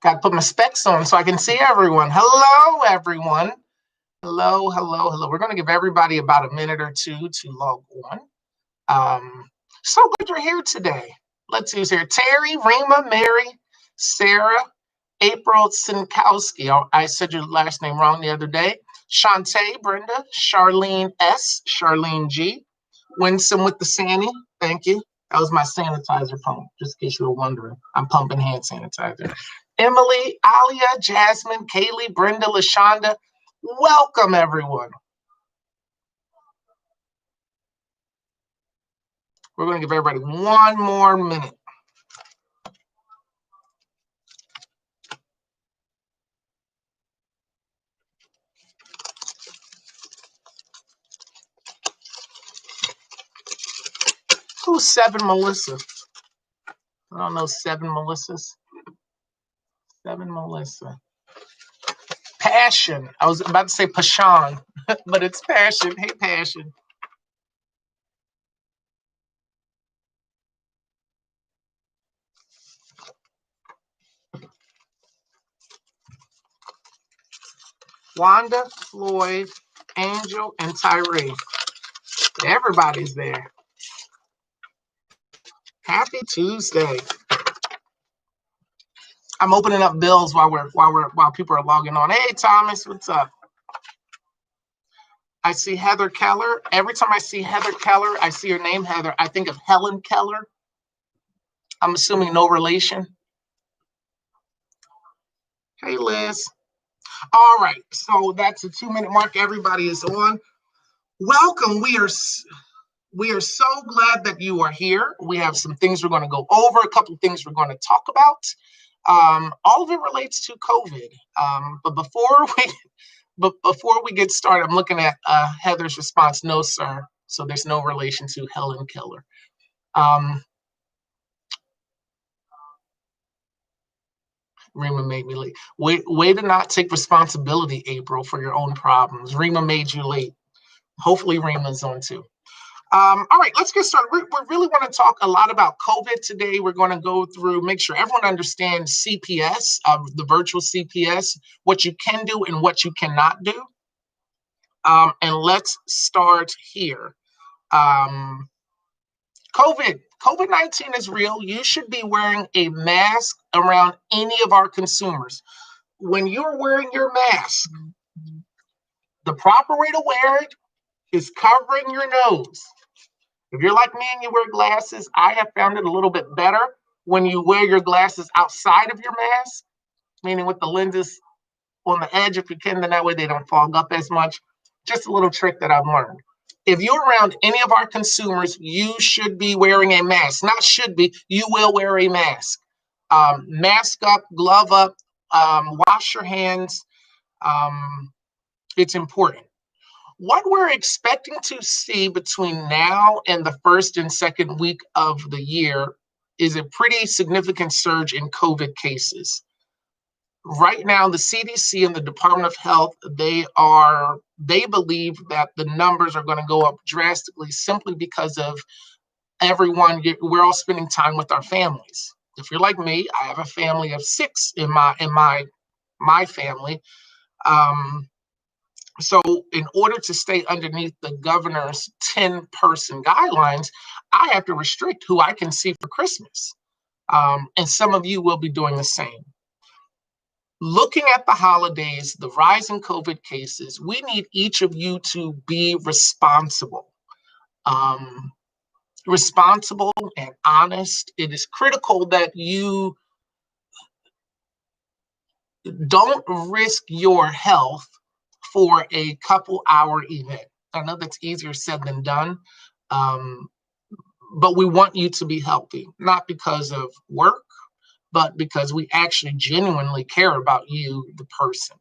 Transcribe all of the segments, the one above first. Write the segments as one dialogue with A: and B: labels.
A: Got to put my specs on so I can see everyone. Hello, everyone. Hello, hello, hello. We're going to give everybody about a minute or two to log on. So glad you're here today. Let's see who's here. Terry, Rima, Mary, Sarah, April Sinkowski. Oh, I said your last name wrong the other day. Shantae, Brenda, Charlene S, Charlene G, Winsome with the Sandy. Thank you. That was my sanitizer pump, just in case you were wondering. I'm pumping hand sanitizer. Emily, Alia, Jasmine, Kaylee, Brenda, LaShonda. Welcome, everyone. We're going to give everybody one more minute. Who's Seven Melissa? I don't know Seven Melissas. Seven Melissa. Passion. I was about to say Passion, but it's Passion. Hey, Passion. Wanda, Floyd, Angel, and Tyree. Everybody's there. Happy Tuesday. I'm opening up bills while people are logging on. Hey, Thomas, what's up? I see Heather Keller. Every time I see Heather Keller, I see her name, Heather, I think of Helen Keller. I'm assuming no relation. Hey, Liz. All right, so that's a 2-minute mark. Everybody is on. Welcome. We are so glad that you are here. We have some things we're going to go over, a couple of things we're going to talk about. All of it relates to COVID. But before we get started, I'm looking at Heather's response. No, sir. So there's no relation to Helen Keller. Rima made me late. Way to not take responsibility, April, for your own problems. Rima made you late. Hopefully Rima's on too. All right, let's get started. We really want to talk a lot about COVID today. We're going to go through, make sure everyone understands CPS, the virtual CPS, what you can do and what you cannot do. And let's start here. COVID-19 is real. You should be wearing a mask around any of our consumers. When you're wearing your mask, the proper way to wear it is covering your nose. If you're like me and you wear glasses, I have found it a little bit better when you wear your glasses outside of your mask, meaning with the lenses on the edge if you can, then that way they don't fog up as much. Just a little trick that I've learned. If you're around any of our consumers, you should be wearing a mask. Not should be, you will wear a mask. Mask up, glove up, wash your hands. It's important. What we're expecting to see between now and the first and second week of the year is a pretty significant surge in COVID cases. Right now, the CDC and the Department of Health, they believe that the numbers are going to go up drastically simply because of we're all spending time with our families. If you're like me, I have a family of 6 in my family. So in order to stay underneath the governor's 10-person guidelines, I have to restrict who I can see for Christmas. And some of you will be doing the same. Looking at the holidays, the rise in COVID cases, we need each of you to be responsible. Responsible and honest. It is critical that you don't risk your health for a couple-hour event. I know that's easier said than done, but we want you to be healthy, not because of work, but because we actually genuinely care about you, the person.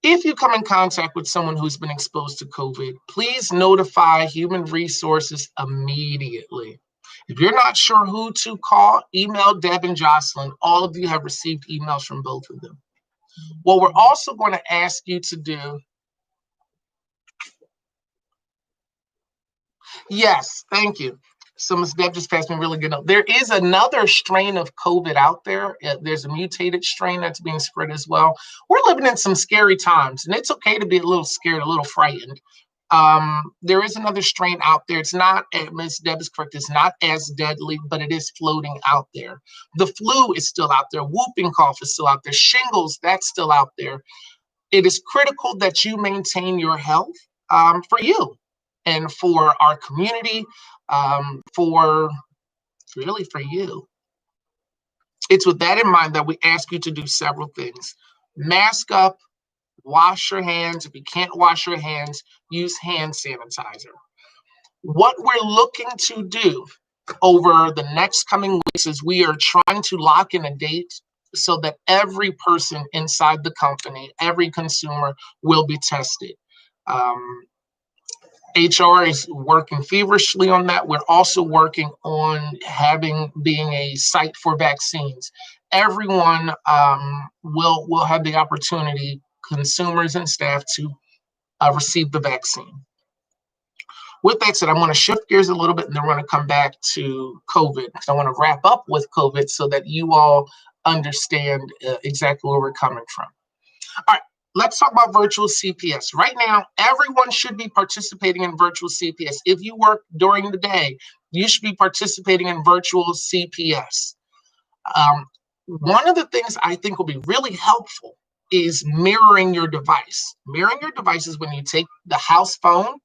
A: If you come in contact with someone who's been exposed to COVID, please notify Human Resources immediately. If you're not sure who to call, email Deb and Jocelyn. All of you have received emails from both of them. What we're also going to ask you to do, yes, thank you. So Ms. Deb just passed me a really good note. There is another strain of COVID out there. There's a mutated strain that's being spread as well. We're living in some scary times, and it's okay to be a little scared, a little frightened. There is another strain out there. It's not, Ms. Deb is correct, it's not as deadly, but it is floating out there. The flu is still out there. Whooping cough is still out there. Shingles, that's still out there. It is critical that you maintain your health for you and for our community, for really for you. It's with that in mind that we ask you to do several things. Mask up, wash your hands. If you can't wash your hands, use hand sanitizer. What we're looking to do over the next coming weeks is we are trying to lock in a date so that every person inside the company, every consumer will be tested. HR is working feverishly on that. We're also working on being a site for vaccines. Everyone will have the opportunity, consumers and staff, to receive the vaccine. With that said, I'm going to shift gears a little bit, and then we're going to come back to COVID, because I want to wrap up with COVID so that you all understand exactly where we're coming from. All right, let's talk about virtual CPS. Right now, everyone should be participating in virtual CPS. If you work during the day, you should be participating in virtual CPS. One of the things I think will be really helpful is mirroring your device. Mirroring your device is when you take the house phone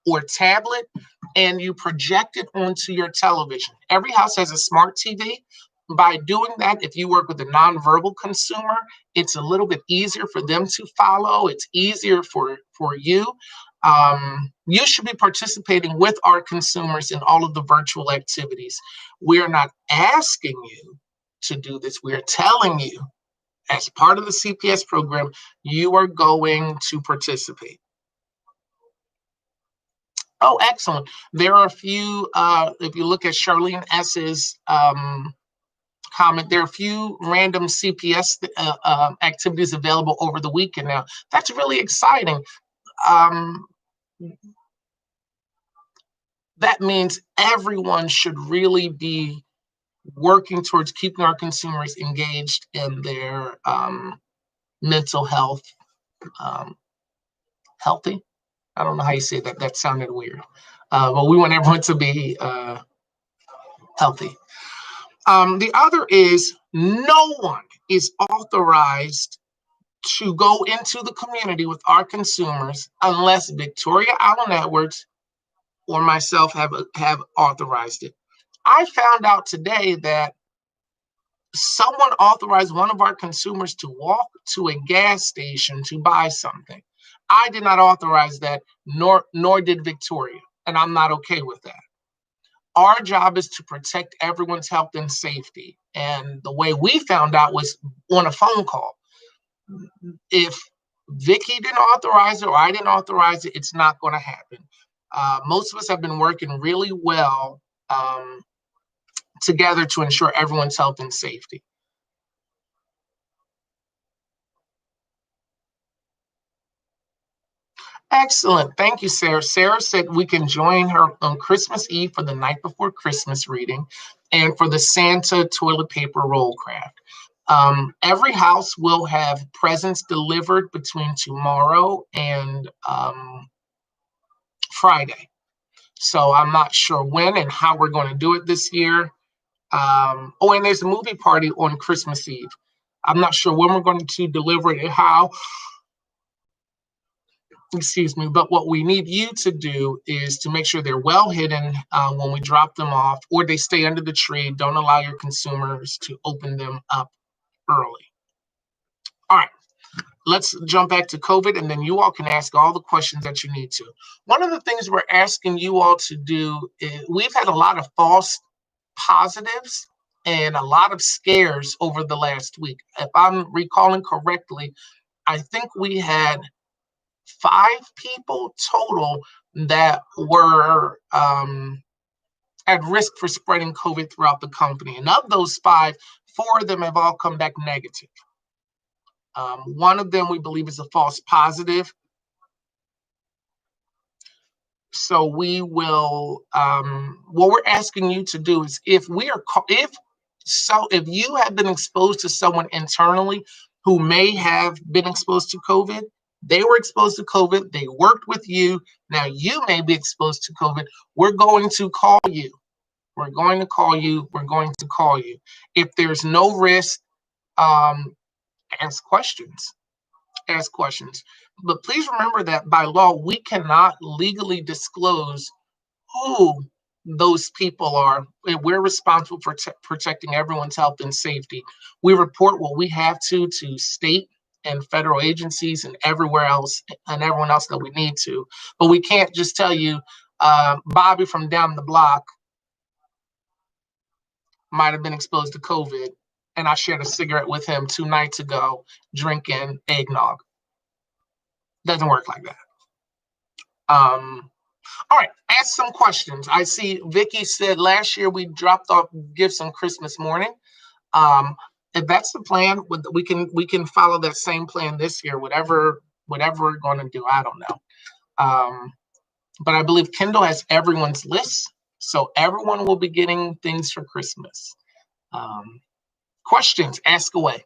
A: or tablet and you project it onto your television. Every house has a smart TV. By doing that, if you work with a nonverbal consumer, it's a little bit easier for them to follow. It's easier for you. You should be participating with our consumers in all of the virtual activities. We are not asking you to do this. We are telling you, as part of the CPS program, you are going to participate. Oh, excellent. There are a few, if you look at Charlene S's comment, there are a few random CPS activities available over the weekend now. That's really exciting. That means everyone should really be working towards keeping our consumers engaged in their mental health, healthy. I don't know how you say that. That sounded weird. But we want everyone to be healthy. The other is no one is authorized to go into the community with our consumers unless Victoria Allen Edwards or myself have authorized it. I found out today that someone authorized one of our consumers to walk to a gas station to buy something. I did not authorize that, nor did Victoria, and I'm not okay with that. Our job is to protect everyone's health and safety. And the way we found out was on a phone call. If Vicky didn't authorize it or I didn't authorize it, it's not going to happen. Most of us have been working really well together to ensure everyone's health and safety. Excellent. Thank you, Sarah. Sarah said we can join her on Christmas Eve for the night before Christmas reading and for the Santa toilet paper roll craft. Every house will have presents delivered between tomorrow and Friday. So I'm not sure when and how we're going to do it this year. Oh, and there's a movie party on Christmas Eve. I'm not sure when we're going to deliver it and how. Excuse me, but what we need you to do is to make sure they're well hidden when we drop them off, or they stay under the tree. Don't allow your consumers to open them up early. All right, let's jump back to COVID, and then you all can ask all the questions that you need to. One of the things we're asking you all to do is, we've had a lot of false positives and a lot of scares over the last week. If I'm recalling correctly, I think we had 5 people total that were at risk for spreading COVID throughout the company. And of those 5, 4 of them have all come back negative. One of them we believe is a false positive. So we will, what we're asking you to do is if you have been exposed to someone internally who may have been exposed to COVID, they were exposed to COVID, they worked with you, now you may be exposed to COVID, we're going to call you. We're going to call you. We're going to call you. If there's no risk, ask questions. Ask questions. But please remember that by law, we cannot legally disclose who those people are. And we're responsible for protecting everyone's health and safety. We report what we have to state and federal agencies and everywhere else and everyone else that we need to. But we can't just tell you, Bobby from down the block might have been exposed to COVID, and I shared a cigarette with him 2 nights ago, drinking eggnog. Doesn't work like that. All right, ask some questions. I see Vicky said last year we dropped off gifts on Christmas morning. If that's the plan, we can follow that same plan this year. Whatever we're going to do, I don't know. But I believe Kindle has everyone's list, so everyone will be getting things for Christmas. Questions, ask away.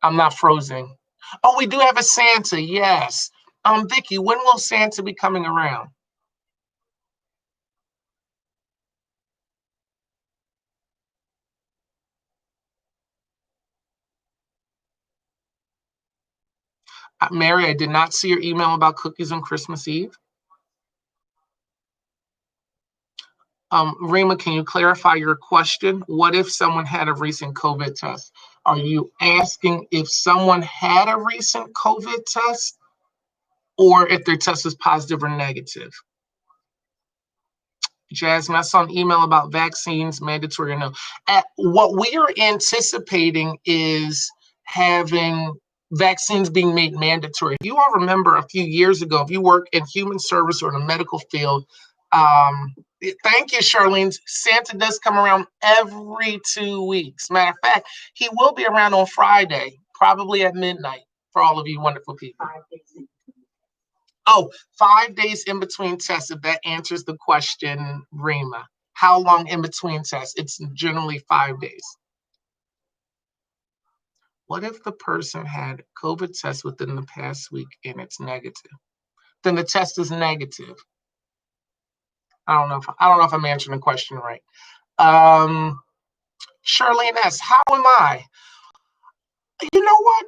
A: I'm not frozen. Oh, we do have a Santa, yes. Vicky, when will Santa be coming around? Mary, I did not see your email about cookies on Christmas Eve. Rima, can you clarify your question? What if someone had a recent COVID test? Are you asking if someone had a recent COVID test or if their test is positive or negative? Jasmine, I saw an email about vaccines, mandatory or no. What we are anticipating is having vaccines being made mandatory. If you all remember a few years ago, if you work in human service or in the medical field, thank you, Charlene. Santa does come around every 2 weeks. Matter of fact, he will be around on Friday, probably at midnight, for all of you wonderful people. Oh, 5 days in between tests, if that answers the question, Rima. How long in between tests? It's generally 5 days. What if the person had COVID test within the past week and it's negative? Then the test is negative. I don't know if I'm answering the question right. Charlene S., how am I? You know what?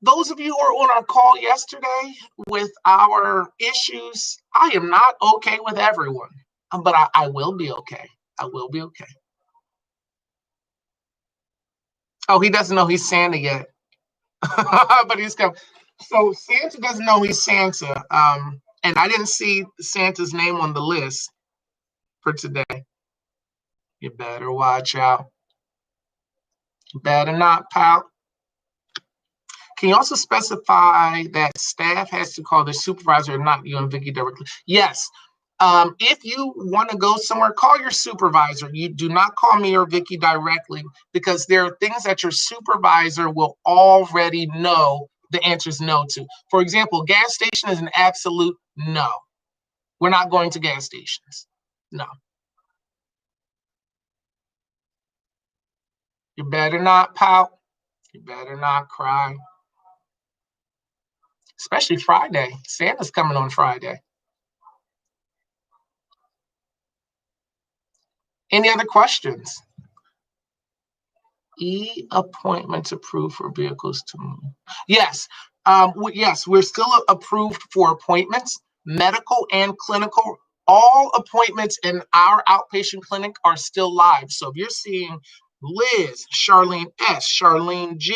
A: Those of you who were on our call yesterday with our issues, I am not okay with everyone, but I will be okay. I will be okay. Oh, he doesn't know he's Santa yet, but he's coming. So Santa doesn't know he's Santa, and I didn't see Santa's name on the list for today. You better watch out. You better not, pal. Can you also specify that staff has to call their supervisor, not you and Vicky directly? Yes. If you want to go somewhere, call your supervisor. You do not call me or Vicky directly because there are things that your supervisor will already know the answer is no to. For example, gas station is an absolute no. We're not going to gas stations. No. You better not pout. You better not cry. Especially Friday. Santa's coming on Friday. Any other questions? E-appointments approved for vehicles to move. Yes. Yes, we're still approved for appointments, medical and clinical. All appointments in our outpatient clinic are still live. So if you're seeing Liz, Charlene S., Charlene G.,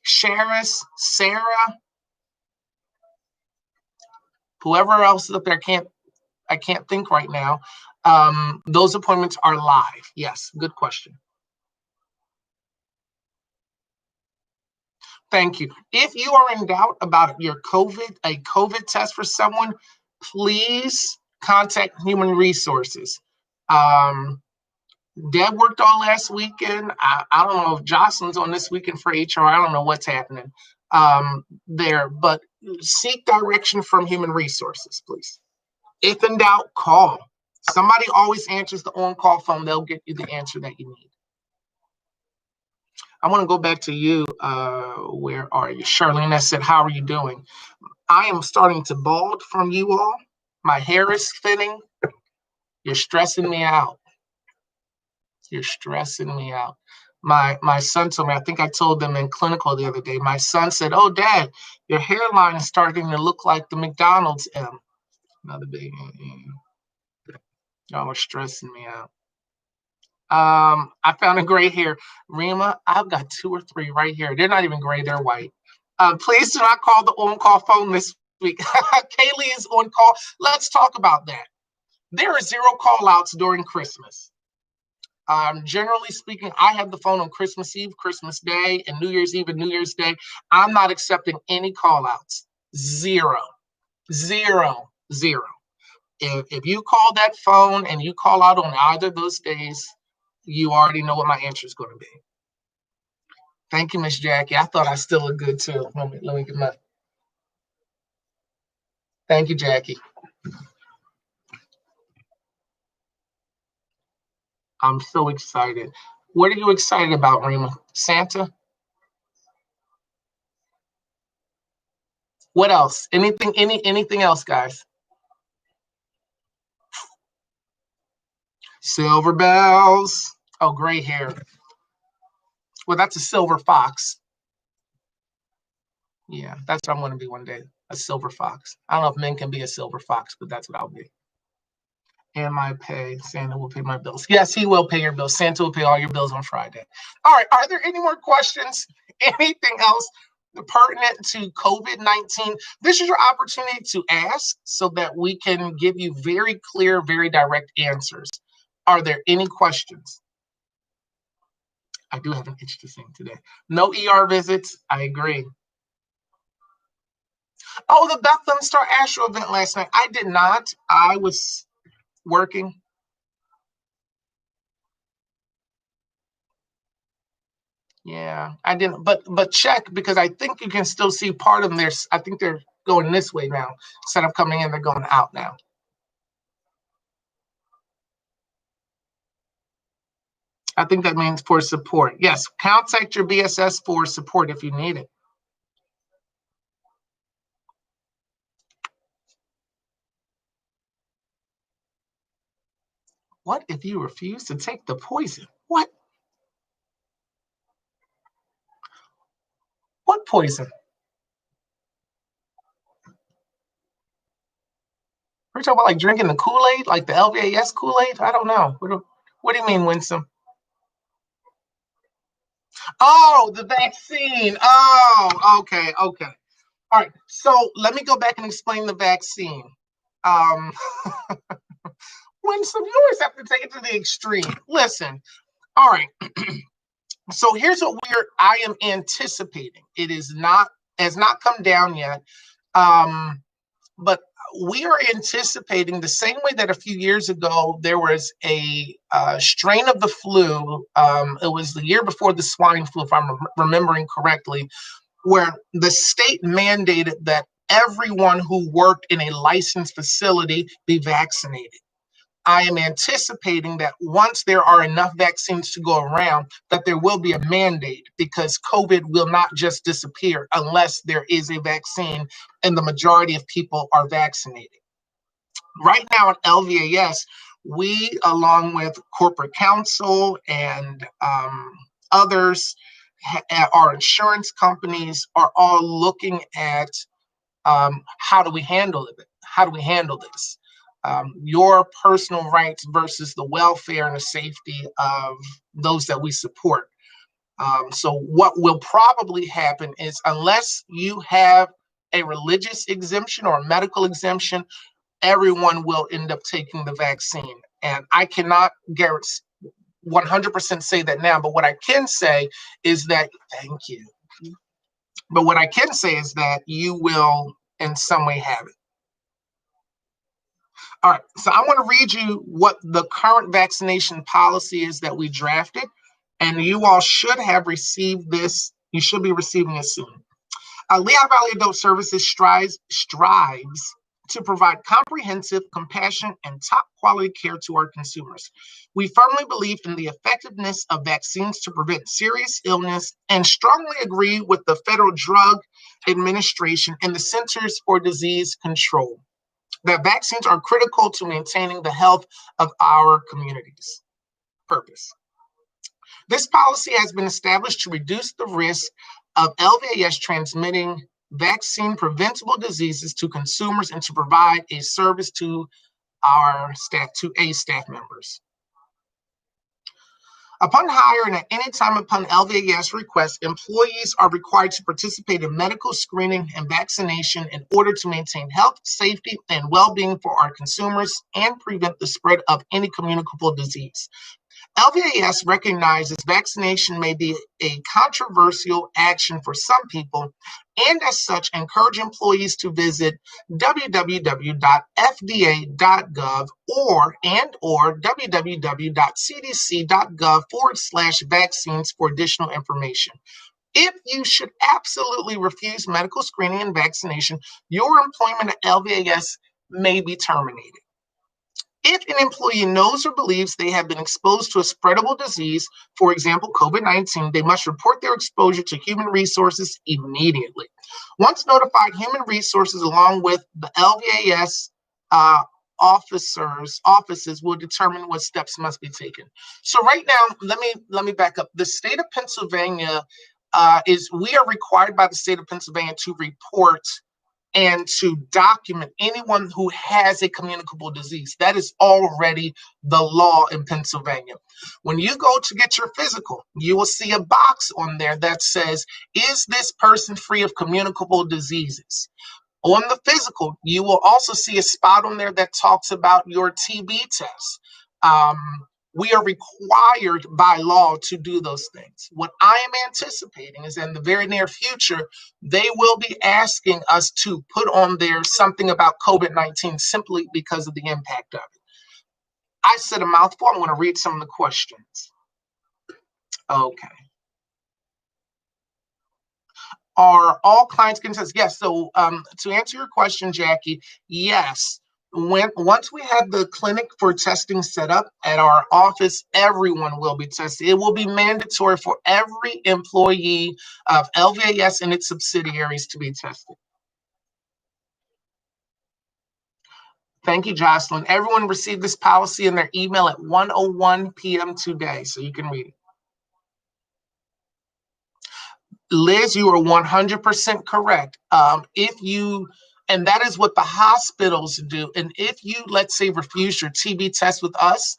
A: Sharis, Sarah, whoever else is up there, I can't think right now. Those appointments are live. Yes, good question. Thank you. If you are in doubt about a COVID test for someone, please contact Human Resources. Deb worked all last weekend. I don't know if Jocelyn's on this weekend for HR. I don't know what's happening there, but seek direction from Human Resources, please. If in doubt, call. Somebody always answers the on-call phone. They'll get you the answer that you need. I want to go back to you. Where are you? Charlene, I said, how are you doing? I am starting to bald from you all. My hair is thinning. You're stressing me out. You're stressing me out. My son told me, I think I told them in clinical the other day, my son said, oh, Dad, your hairline is starting to look like the McDonald's M. Another big, y'all are stressing me out. I found a gray hair. Rima, I've got 2 or 3 right here. They're not even gray, they're white. Please do not call the on-call phone this week. Kaylee is on call. Let's talk about that. There are 0 call-outs during Christmas. Generally speaking, I have the phone on Christmas Eve, Christmas Day, and New Year's Eve and New Year's Day. I'm not accepting any call-outs. 0. If you call that phone and you call out on either of those days, you already know what my answer is going to be. Thank you, Miss Jackie. I thought I still look good too. Let me get my. Thank you, Jackie. I'm so excited. What are you excited about, Rima? Santa? What else? Anything else, guys? Silver bells. Oh, gray hair. Well, that's a silver fox. Yeah, that's what I'm going to be one day, a silver fox. I don't know if men can be a silver fox, but that's what I'll be. And my pay. Santa will pay my bills. Yes, he will pay your bills. Santa will pay all your bills on Friday. All right. Are there any more questions? Anything else pertinent to COVID-19? This is your opportunity to ask so that we can give you very clear, very direct answers. Are there any questions? I do have an itch to sing today. No ER visits. I agree. Oh, the Bethlehem Star Astro event last night. I did not. I was working. Yeah, I didn't, but check, because I think you can still see part of them. I think they're going this way now. Instead of coming in, they're going out now. I think that means for support. Yes, contact your BSS for support if you need it. What if you refuse to take the poison? What? What poison? We're talking about like drinking the Kool-Aid, like the LVAS Kool-Aid? I don't know. What do you mean, Winsome? Oh, the vaccine. Oh, okay. All right. So let me go back and explain the vaccine. Winsome, you always have to take it to the extreme. Listen. All right. So here's what I am anticipating. It has not come down yet. But we are anticipating the same way that a few years ago there was a strain of the flu. It was the year before the swine flu, if I'm remembering correctly, where the state mandated that everyone who worked in a licensed facility be vaccinated. I am anticipating that once there are enough vaccines to go around, that there will be a mandate, because COVID will not just disappear unless there is a vaccine and the majority of people are vaccinated. Right now at LVAS, we, along with corporate counsel and others, our insurance companies, are all looking at how do we handle it? How do we handle this? Your personal rights versus the welfare and the safety of those that we support. So what will probably happen is, unless you have a religious exemption or a medical exemption, everyone will end up taking the vaccine. And I cannot guarantee 100% say that now, but what I can say is that, thank you. But what I can say is that you will in some way have it. All right, so I want to read you what the current vaccination policy is that we drafted, and you all should have received this. You should be receiving it soon. Lehigh Valley Adult Services strives to provide comprehensive, compassionate, and top quality care to our consumers. We firmly believe in the effectiveness of vaccines to prevent serious illness and strongly agree with the Federal Drug Administration and the Centers for Disease Control that vaccines are critical to maintaining the health of our communities. Purpose. This policy has been established to reduce the risk of LVAS transmitting vaccine preventable diseases to consumers and to provide a service to our staff, to staff members. Upon hire and at any time upon LVAS request, employees are required to participate in medical screening and vaccination in order to maintain health, safety, and well-being for our consumers and prevent the spread of any communicable disease. LVAS recognizes vaccination may be a controversial action for some people, and as such, encourage employees to visit www.fda.gov or www.cdc.gov/vaccines for additional information. If you should absolutely refuse medical screening and vaccination, your employment at LVAS may be terminated. If an employee knows or believes they have been exposed to a spreadable disease, for example, COVID-19, they must report their exposure to Human Resources immediately. Once notified, Human Resources, along with the LVAS offices, will determine what steps must be taken. So right now, let me back up. The state of Pennsylvania we are required by the state of Pennsylvania to report and to document anyone who has a communicable disease. That is already the law in Pennsylvania. When you go to get your physical, you will see a box on there that says, is this person free of communicable diseases? On the physical, you will also see a spot on there that talks about your TB test. We are required by law to do those things. What I am anticipating is in the very near future, they will be asking us to put on there something about COVID-19 simply because of the impact of it. I said a mouthful. I'm going to read some of the questions. Okay. Are all clients getting tested? Yes. So to answer your question, Jackie, yes. Once we have the clinic for testing set up at our office, everyone will be tested. It will be mandatory for every employee of LVAS and its subsidiaries to be tested. Thank you, Jocelyn. Everyone received this policy in their email at 1:01 p.m. today, so you can read it. Liz, you are 100% correct. And that is what the hospitals do. And if you, let's say, refuse your TB test with us,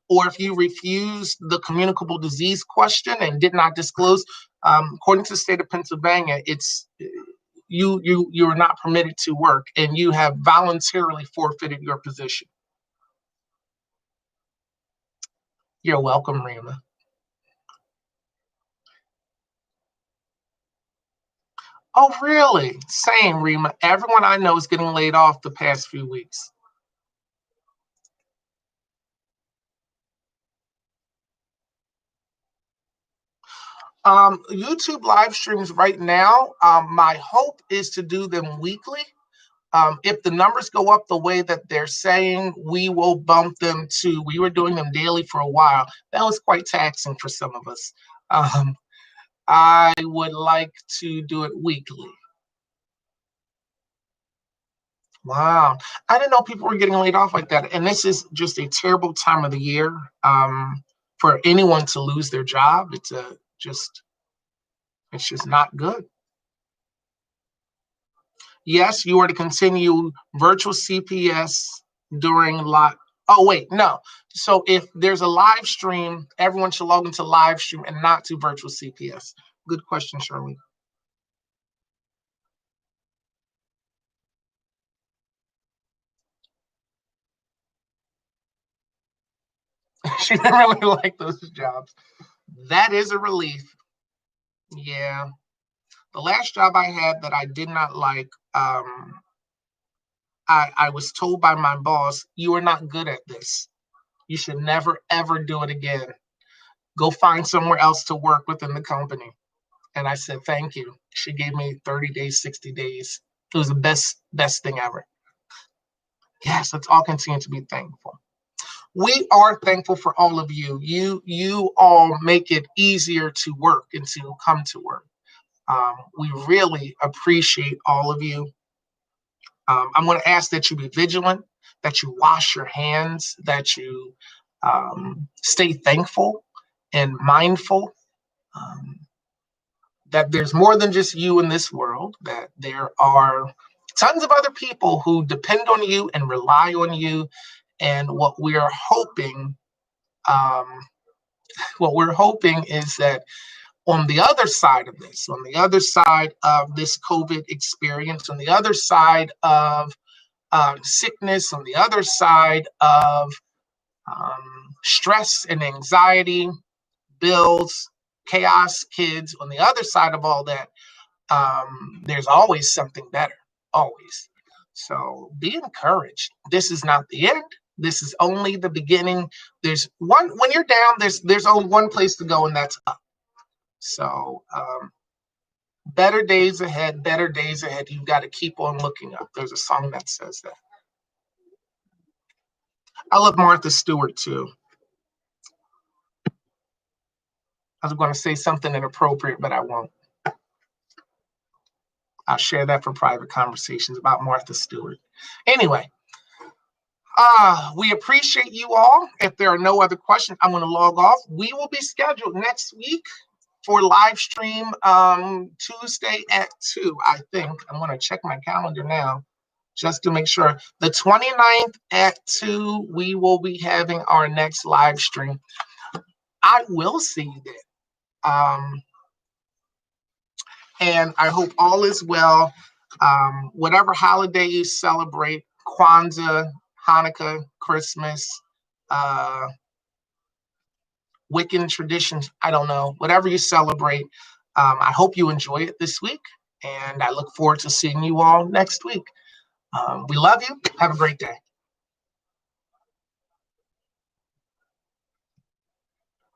A: or if you refuse the communicable disease question and did not disclose, according to the state of Pennsylvania, you are not permitted to work, and you have voluntarily forfeited your position. You're welcome, Rima. Oh, really? Same, Rima. Everyone I know is getting laid off the past few weeks. YouTube live streams right now, my hope is to do them weekly. If the numbers go up the way that they're saying, we will bump them to, we were doing them daily for a while. That was quite taxing for some of us. I would like to do it weekly. Wow. I didn't know people were getting laid off like that. And this is just a terrible time of the year for anyone to lose their job. It's just not good. Yes, you are to continue virtual CPS during live. Oh, wait, no. So if there's a live stream, everyone should log into live stream and not to virtual CPS. Good question, Shirley. She didn't really like those jobs. That is a relief. Yeah. The last job I had that I did not like, I was told by my boss, you are not good at this. You should never, ever do it again. Go find somewhere else to work within the company. And I said, thank you. She gave me 30 days, 60 days. It was the best thing ever. Yes, let's all continue to be thankful. We are thankful for all of you. You all make it easier to work and to come to work. We really appreciate all of you. I'm going to ask that you be vigilant, that you wash your hands, that you stay thankful and mindful, that there's more than just you in this world, that there are tons of other people who depend on you and rely on you. And what we're hoping is that on the other side of this, on the other side of this COVID experience, on the other side of sickness, on the other side of stress and anxiety, bills, chaos, kids, on the other side of all that, there's always something better, always. So be encouraged. This is not the end. This is only the beginning. There's one, when you're down, there's only one place to go, and that's up. So better days ahead, better days ahead. You've got to keep on looking up. There's a song that says that. I love Martha Stewart too. I was going to say something inappropriate, but I won't. I'll share that for private conversations about Martha Stewart. Anyway, we appreciate you all. If there are no other questions, I'm going to log off. We will be scheduled next week for live stream Tuesday at 2, I think. I'm going to check my calendar now just to make sure. The 29th at 2, we will be having our next live stream. I will see you there. And I hope all is well. Whatever holiday you celebrate, Kwanzaa, Hanukkah, Christmas, Wiccan traditions, I don't know, whatever you celebrate, I hope you enjoy it this week. And I look forward to seeing you all next week. We love you. Have a great day.